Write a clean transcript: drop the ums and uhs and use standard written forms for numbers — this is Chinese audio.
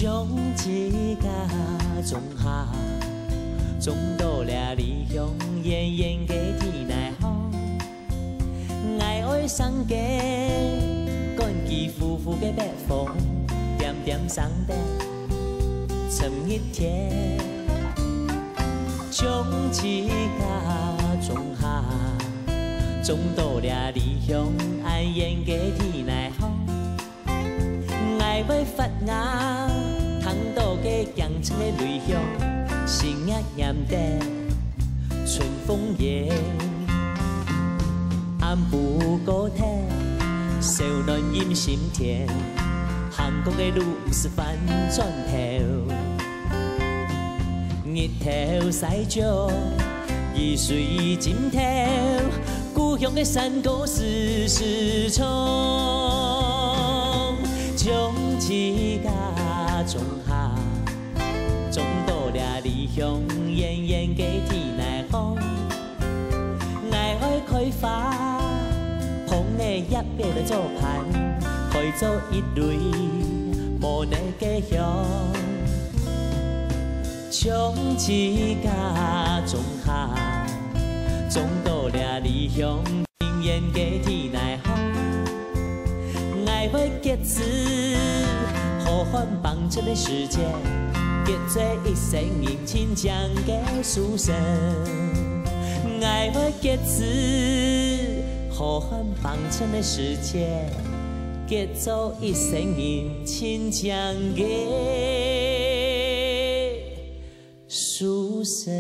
将一家种下，种到了理想，远远的天来风，爱爱送家，赶起夫妇的白风，点点送的春一天，将一家种下，种到了理想，爱远的天来风。 爱要发芽，通到个乡村的内乡，心也炎得春风夜。暗不高天，少年饮心田，行过的路不是反转头。日头西照，雨水浸透，故乡的山歌丝丝唱。 将一家种下，种到了理想，远远的天来风。爱爱开花，捧的叶变来做盘，开做一类无奈家乡。将一家种下，种到了理想，远远的天来风。 爱要结子，呼唤放出的世界，结做一生人亲像的书生。爱要结子，呼唤放出的世界，结做一生人亲像的书生。